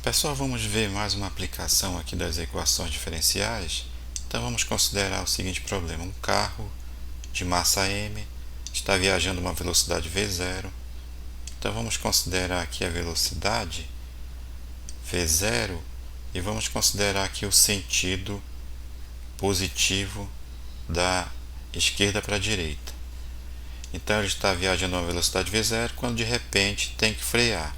Pessoal, vamos ver mais uma aplicação aqui das equações diferenciais. Então vamos considerar o seguinte problema: um carro de massa m está viajando a uma velocidade v0. Então vamos considerar aqui a velocidade v0 e vamos considerar aqui o sentido positivo da esquerda para a direita. Então ele está viajando a uma velocidade v0 quando de repente tem que frear.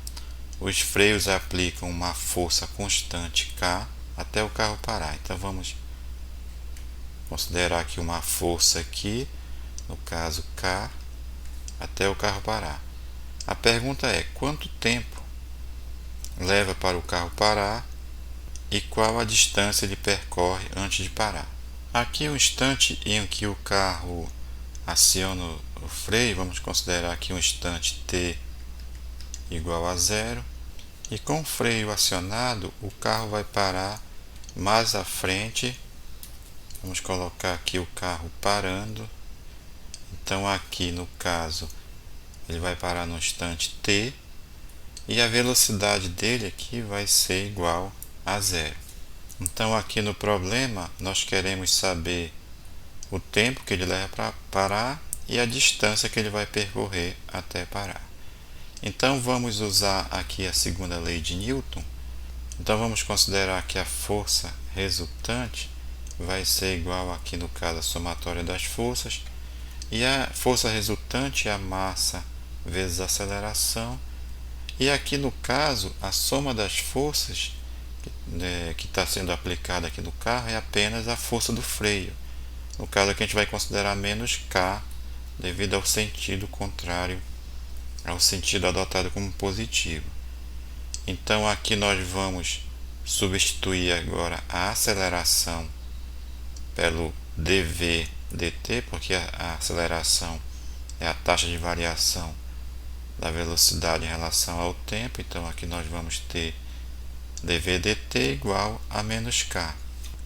Os freios aplicam uma força constante K até o carro parar. Então vamos considerar aqui uma força aqui, no caso K, até o carro parar. A pergunta é: quanto tempo leva para o carro parar e qual a distância ele percorre antes de parar? Aqui o instante em que o carro aciona o freio, vamos considerar aqui um instante t igual a 0. E com o freio acionado, o carro vai parar mais à frente. Vamos colocar aqui o carro parando. Então aqui no caso, ele vai parar no instante t. E a velocidade dele aqui vai ser igual a 0. Então aqui no problema, nós queremos saber o tempo que ele leva para parar e a distância que ele vai percorrer até parar. Então vamos usar aqui a segunda lei de Newton. Então vamos considerar que a força resultante vai ser igual aqui no caso a somatória das forças, e a força resultante é a massa vezes a aceleração, e aqui no caso a soma das forças que está sendo aplicada aqui no carro é apenas a força do freio. No caso aqui a gente vai considerar menos K devido ao sentido contrário ao sentido adotado como positivo. Então aqui nós vamos substituir agora a aceleração pelo dv dt, porque a aceleração é a taxa de variação da velocidade em relação ao tempo. Então aqui nós vamos ter dv dt igual a menos k.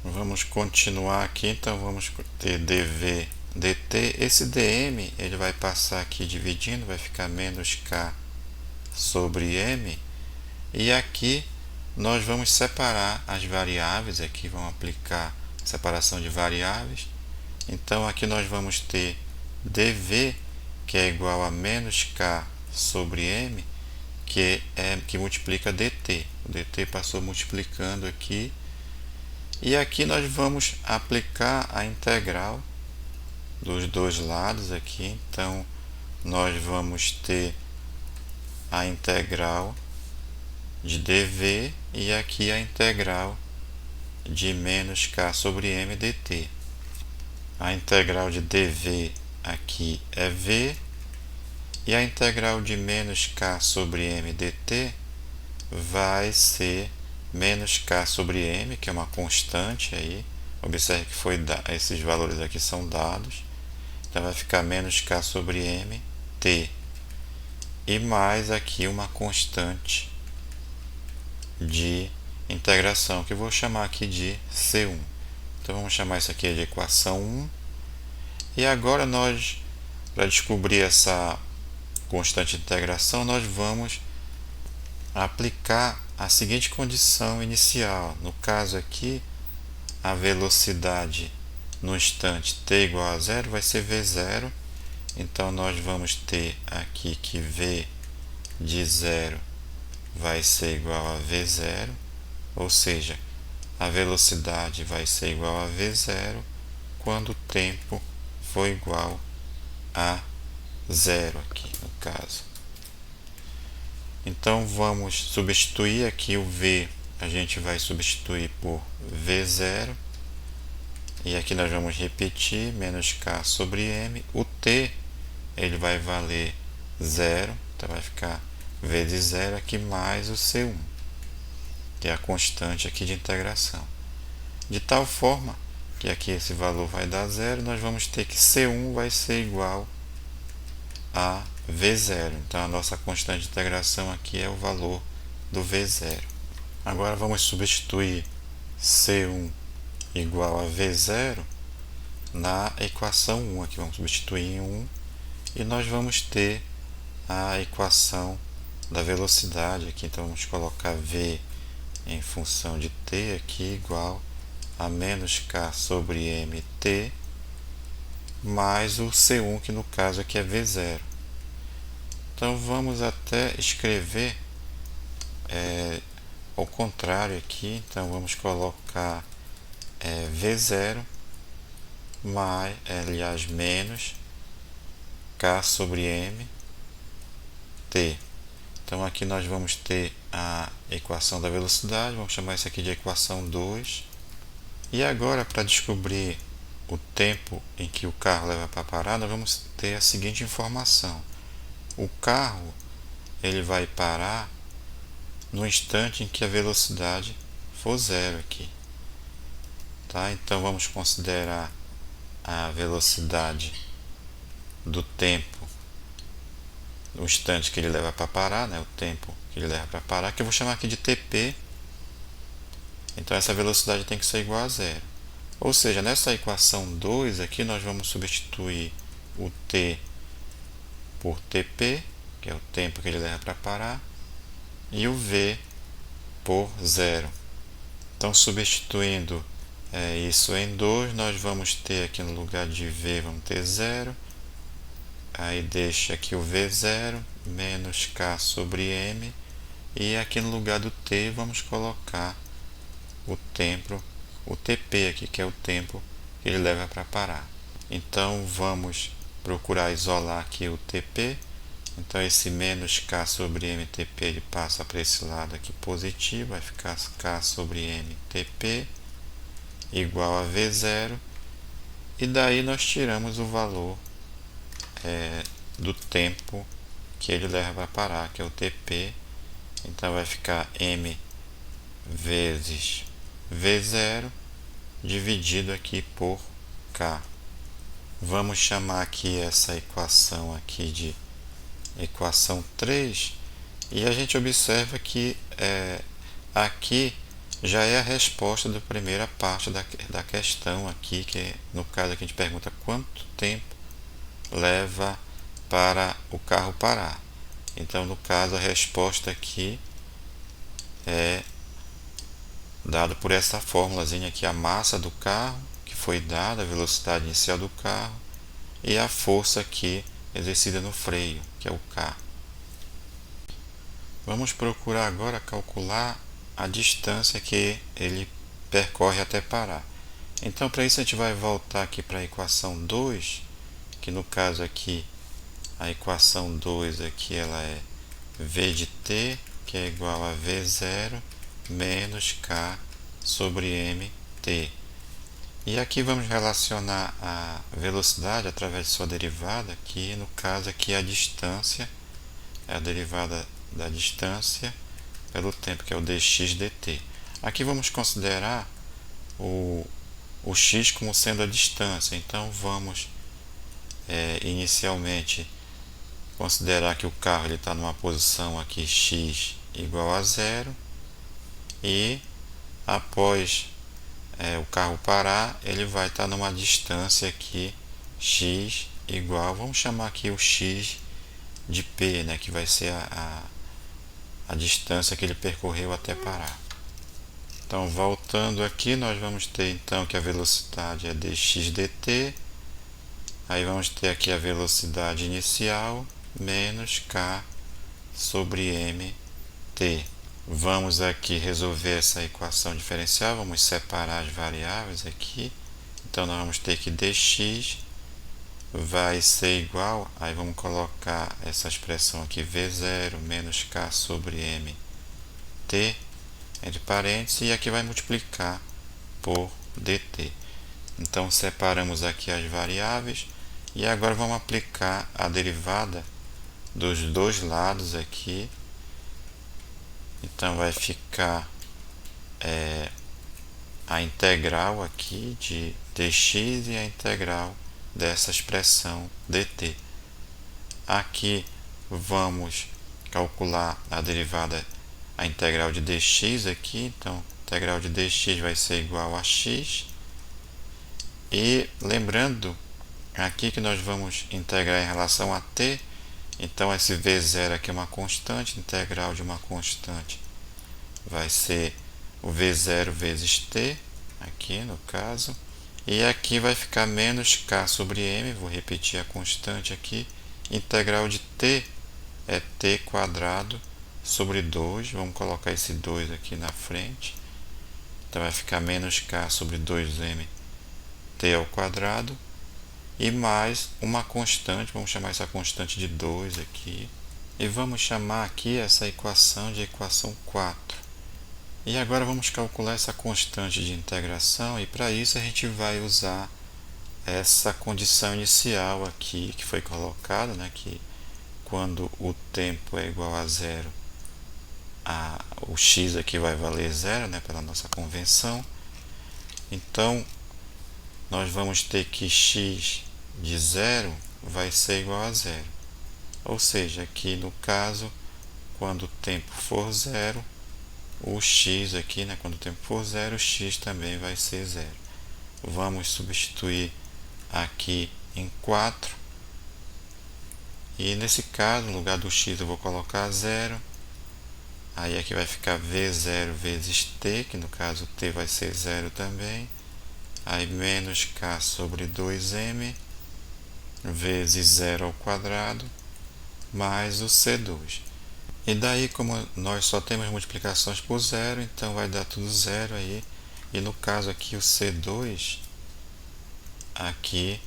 Vamos continuar aqui, então vamos ter dv dt, esse dm ele vai passar aqui dividindo, vai ficar menos k sobre m, e aqui nós vamos separar as variáveis, aqui vamos aplicar separação de variáveis. Então aqui nós vamos ter dv, que é igual a menos k sobre m, que multiplica dt. O dt passou multiplicando aqui, e aqui nós vamos aplicar a integral dos dois lados aqui. Então nós vamos ter a integral de dv e aqui a integral de menos k sobre m dt. A integral de dv aqui é v, e a integral de menos k sobre m dt vai ser menos k sobre m, que é uma constante aí. Observe que esses valores aqui são dados. Então vai ficar menos k sobre m t, e mais aqui uma constante de integração, que eu vou chamar aqui de C1. Então vamos chamar isso aqui de equação 1. E agora nós, para descobrir essa constante de integração, nós vamos aplicar a seguinte condição inicial. No caso aqui, a velocidade no instante t igual a 0 vai ser v0. Então nós vamos ter aqui que v de 0 vai ser igual a v0, ou seja, a velocidade vai ser igual a v0 quando o tempo for igual a 0 aqui no caso. Então vamos substituir aqui o v, a gente vai substituir por v0, e aqui nós vamos repetir menos k sobre m. O t ele vai valer 0, então vai ficar v de 0 aqui mais o C1, que é a constante aqui de integração. De tal forma que aqui esse valor vai dar 0, nós vamos ter que C1 vai ser igual a V0. Então a nossa constante de integração aqui é o valor do V0. Agora vamos substituir C1 igual a V0 na equação 1. Aqui vamos substituir em 1 e nós vamos ter a equação da velocidade aqui. Então vamos colocar V em função de t aqui igual a menos k sobre mt mais o C1, que no caso aqui é V0. Então vamos até escrever ao contrário aqui. Então vamos colocar V0 mais, aliás, menos K sobre M T. Então aqui nós vamos ter a equação da velocidade, vamos chamar isso aqui de equação 2. E agora, para descobrir o tempo em que o carro leva para parar, nós vamos ter a seguinte informação. O carro ele vai parar no instante em que a velocidade for zero aqui. Tá? Então vamos considerar a velocidade do tempo no instante que ele leva para parar, né? O tempo que ele leva para parar, que eu vou chamar aqui de TP. Então essa velocidade tem que ser igual a zero. Ou seja, nessa equação 2 aqui nós vamos substituir o T por TP, que é o tempo que ele leva para parar, e o V por zero. Então substituindo isso em 2, nós vamos ter aqui no lugar de V, vamos ter zero. Aí deixa aqui o V0 menos K sobre M. E aqui no lugar do T vamos colocar o tempo, o TP aqui, que é o tempo que ele leva para parar. Então vamos procurar isolar aqui o TP. Então esse menos K sobre MTP ele passa para esse lado aqui positivo, vai ficar K sobre MTP igual a V0. E daí nós tiramos o valor do tempo que ele leva para parar, que é o TP. Então vai ficar M vezes V0 dividido aqui por K. Vamos chamar aqui essa equação aqui de equação 3, e a gente observa que aqui já é a resposta da primeira parte da questão aqui, que no caso aqui a gente pergunta quanto tempo leva para o carro parar. Então no caso a resposta aqui é dada por essa formulazinha aqui, a massa do carro que foi dada, a velocidade inicial do carro e a força aqui exercida no freio, que é o K. Vamos procurar agora calcular a distância que ele percorre até parar. Então para isso a gente vai voltar aqui para a equação 2, que no caso aqui a equação 2 aqui ela é V de t, que é igual a V0 menos K sobre mt. E aqui vamos relacionar a velocidade através de sua derivada, que no caso aqui é a distância, é a derivada da distância pelo tempo, que é o dx dt. Aqui vamos considerar o x como sendo a distância. Então vamos inicialmente considerar que o carro está numa posição aqui x igual a zero, e após o carro parar, ele vai estar numa distância aqui x igual, vamos chamar aqui o x de p, né, que vai ser a distância que ele percorreu até parar. Então voltando aqui, nós vamos ter então que a velocidade é dx dt, aí vamos ter aqui a velocidade inicial menos k sobre mt. Vamos aqui resolver essa equação diferencial, vamos separar as variáveis aqui. Então nós vamos ter que dx vai ser igual, aí vamos colocar essa expressão aqui, V0 menos K sobre mt, entre parênteses, e aqui vai multiplicar por dt. Então separamos aqui as variáveis, e agora vamos aplicar a derivada dos dois lados aqui. Então vai ficar a integral aqui de dx e a integral dessa expressão dt. Aqui vamos calcular a derivada, a integral de dx aqui. Então a integral de dx vai ser igual a x. E lembrando aqui que nós vamos integrar em relação a t. Então esse v0 aqui é uma constante, integral de uma constante vai ser o V0 vezes t, aqui no caso, e aqui vai ficar menos k sobre m, vou repetir a constante aqui, integral de t é t quadrado sobre 2, vamos colocar esse 2 aqui na frente, então vai ficar menos k sobre 2m t ao quadrado, e mais uma constante, vamos chamar essa constante de 2 aqui, e vamos chamar aqui essa equação de equação 4. E agora vamos calcular essa constante de integração, e para isso a gente vai usar essa condição inicial aqui que foi colocada, né, que quando o tempo é igual a zero, o x aqui vai valer zero, né, pela nossa convenção. Então nós vamos ter que x de zero vai ser igual a zero. Ou seja, aqui no caso, quando o tempo for zero, o x aqui, né, quando o tempo for zero, o x também vai ser zero. Vamos substituir aqui em 4. E nesse caso, no lugar do x eu vou colocar zero. Aí aqui vai ficar V0 vezes t, que no caso t vai ser zero também. Aí menos k sobre 2m vezes 0 ao quadrado mais o C2. E daí, como nós só temos multiplicações por zero, então vai dar tudo zero aí. E no caso aqui o C2 aqui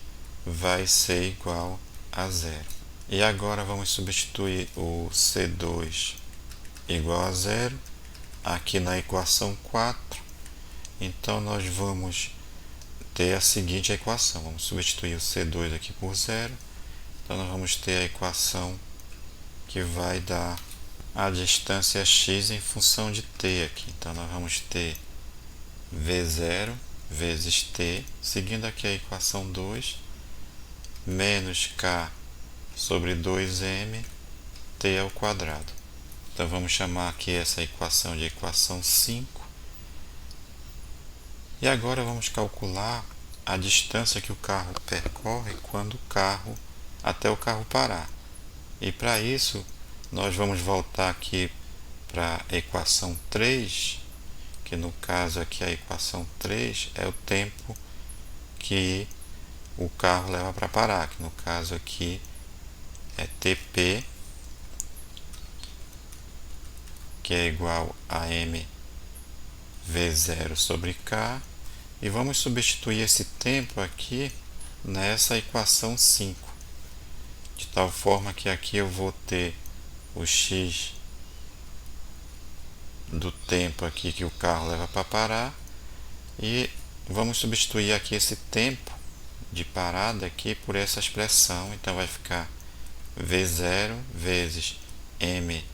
vai ser igual a zero. E agora vamos substituir o C2 igual a zero aqui na equação 4. Então nós vamos ter a seguinte equação. Vamos substituir o C2 aqui por zero. Então nós vamos ter a equação que vai dar a distância x em função de t aqui. Então nós vamos ter V0 vezes t, seguindo aqui a equação 2, menos k sobre 2m t ao quadrado. Então vamos chamar aqui essa equação de equação 5. E agora vamos calcular a distância que o carro percorre quando até o carro parar. E para isso nós vamos voltar aqui para a equação 3, que no caso aqui a equação 3 é o tempo que o carro leva para parar, que no caso aqui é TP, que é igual a m V0 sobre k, e vamos substituir esse tempo aqui nessa equação 5, de tal forma que aqui eu vou ter o x do tempo aqui que o carro leva para parar, e vamos substituir aqui esse tempo de parada aqui por essa expressão, então vai ficar V0 vezes m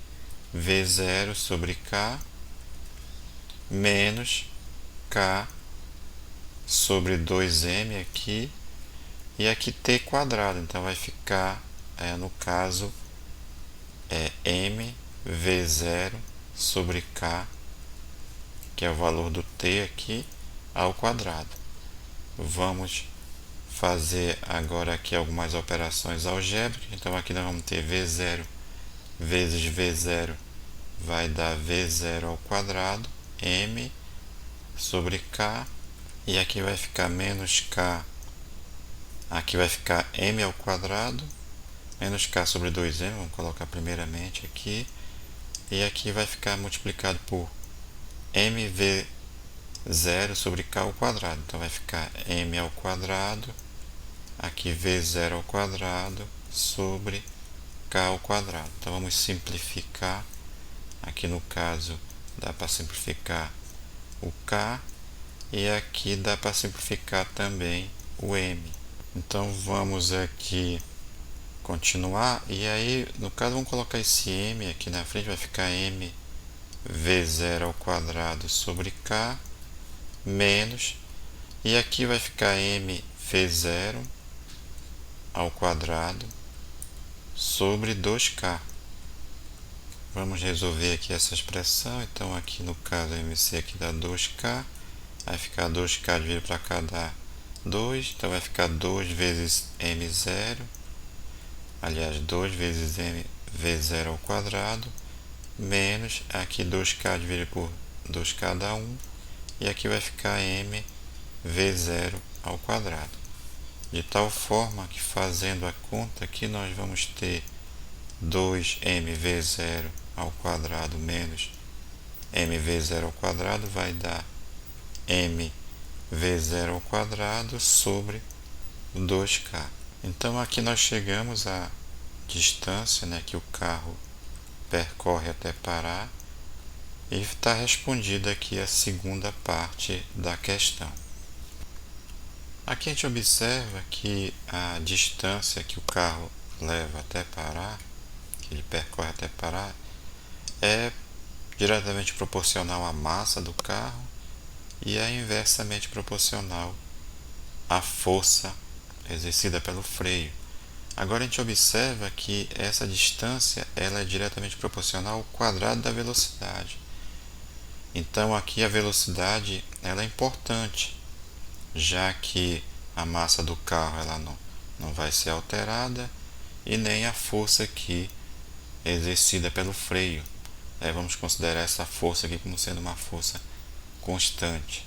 V0 sobre k menos k sobre 2m aqui, e aqui t quadrado, então vai ficar, no caso, m V0 sobre k, que é o valor do t aqui, ao quadrado. Vamos fazer agora aqui algumas operações algébricas. Então aqui nós vamos ter V0 vezes V0 vai dar V0 ao quadrado, m sobre k, e aqui vai ficar menos k, aqui vai ficar m ao quadrado, menos k sobre 2m, vamos colocar primeiramente aqui, e aqui vai ficar multiplicado por mv0 sobre k ao quadrado, então vai ficar m ao quadrado, aqui v0 ao quadrado sobre k ao quadrado. Então vamos simplificar, aqui no caso dá para simplificar o k, e aqui dá para simplificar também o m. Então vamos aqui continuar, e aí no caso vamos colocar esse m aqui na frente, vai ficar m v0 ao quadrado sobre k menos, e aqui vai ficar m v0 ao quadrado sobre 2k. Vamos resolver aqui essa expressão. Então aqui no caso mc aqui dá 2k, vai ficar 2k dividido para cá dá 2, então vai ficar 2 vezes m0, aliás 2 vezes m v0 ao quadrado, menos aqui 2k dividido por 2 cada 1, e aqui vai ficar m v0 ao quadrado. De tal forma que, fazendo a conta aqui, nós vamos ter 2mv0 ao quadrado menos mv0 ao quadrado vai dar mv0 ao quadrado sobre 2k. Então aqui nós chegamos à distância, né, que o carro percorre até parar, e está respondida aqui a segunda parte da questão. Aqui a gente observa que a distância que o carro leva até parar, que ele percorre até parar, é diretamente proporcional à massa do carro e é inversamente proporcional à força exercida pelo freio. Agora a gente observa que essa distância ela é diretamente proporcional ao quadrado da velocidade. Então aqui a velocidade ela é importante, já que a massa do carro ela não vai ser alterada e nem a força aqui exercida pelo freio. Vamos considerar essa força aqui como sendo uma força constante.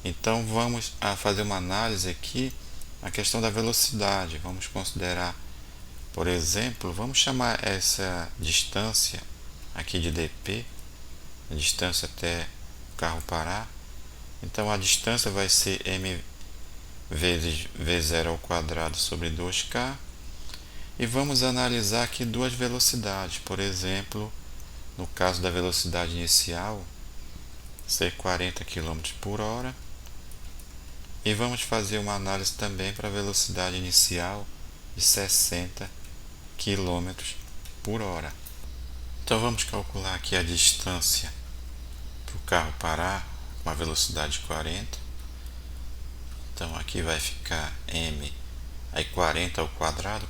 Então vamos fazer uma análise aqui a questão da velocidade. Vamos considerar, por exemplo, vamos chamar essa distância aqui de dp, a distância até o carro parar. Então a distância vai ser m vezes v0 ao quadrado sobre 2k. E vamos analisar aqui duas velocidades. Por exemplo, no caso da velocidade inicial, ser 40 km por hora. E vamos fazer uma análise também para a velocidade inicial de 60 km por hora. Então vamos calcular aqui a distância para o carro parar com a velocidade 40. Então aqui vai ficar m, aí 40 ao quadrado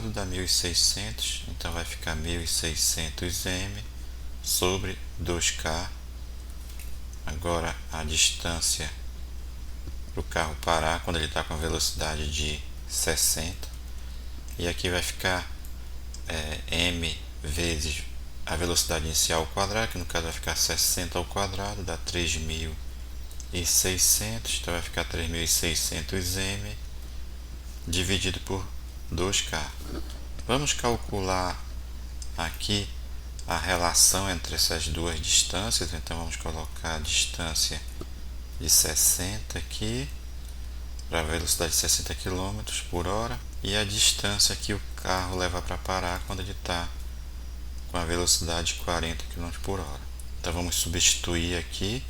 dá 1600, então vai ficar 1600m sobre 2k. Agora a distância para o carro parar quando ele está com a velocidade de 60, e aqui vai ficar m vezes a velocidade inicial ao quadrado, que no caso vai ficar 60 ao quadrado, dá 3600, então vai ficar 3600m dividido por 2k. Vamos calcular aqui a relação entre essas duas distâncias. Então vamos colocar a distância de 60 aqui para a velocidade de 60 km por hora e a distância que o carro leva para parar quando ele está com a velocidade de 40 km por hora. Então vamos substituir aqui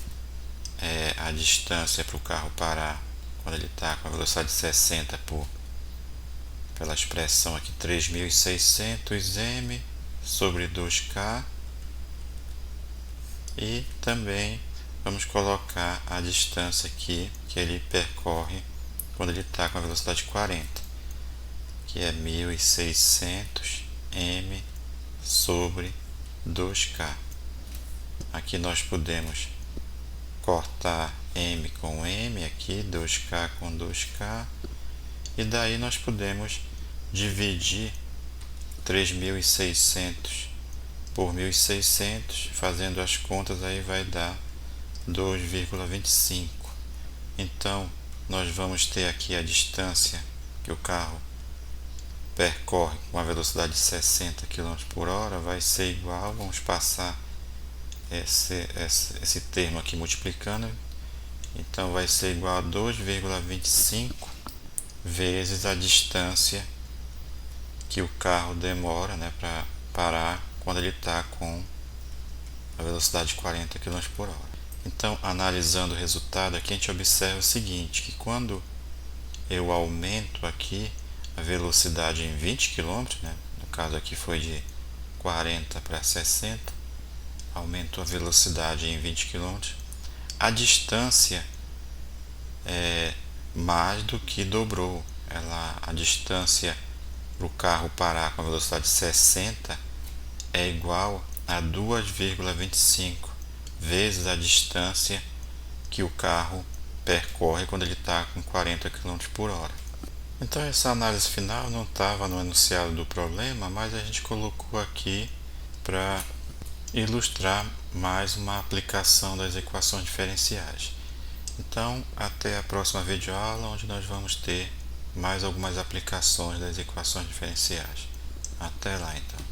a distância para o carro parar quando ele está com a velocidade de 60 pela expressão aqui 3600m sobre 2k, e também vamos colocar a distância aqui que ele percorre quando ele está com a velocidade 40, que é 1600m sobre 2k. Aqui nós podemos cortar m com m aqui, 2k com 2k, e daí nós podemos dividir 3600 por 1600, fazendo as contas aí vai dar 2,25. Então nós vamos ter aqui a distância que o carro percorre com a velocidade de 60 km por hora vai ser igual, vamos passar esse termo aqui multiplicando, então vai ser igual a 2,25 vezes a distância que o carro demora, né, para parar quando ele está com a velocidade de 40 km por hora. Então, analisando o resultado aqui, a gente observa o seguinte, que quando eu aumento aqui a velocidade em 20 km, né, no caso aqui foi de 40 para 60, aumento a velocidade em 20 km, a distância é mais do que dobrou. A distância para o carro parar com a velocidade de 60 é igual a 2,25 vezes a distância que o carro percorre quando ele está com 40 km por hora. Então essa análise final não estava no enunciado do problema, mas a gente colocou aqui para ilustrar mais uma aplicação das equações diferenciais. Então, até a próxima videoaula, onde nós vamos ter mais algumas aplicações das equações diferenciais. Até lá, então.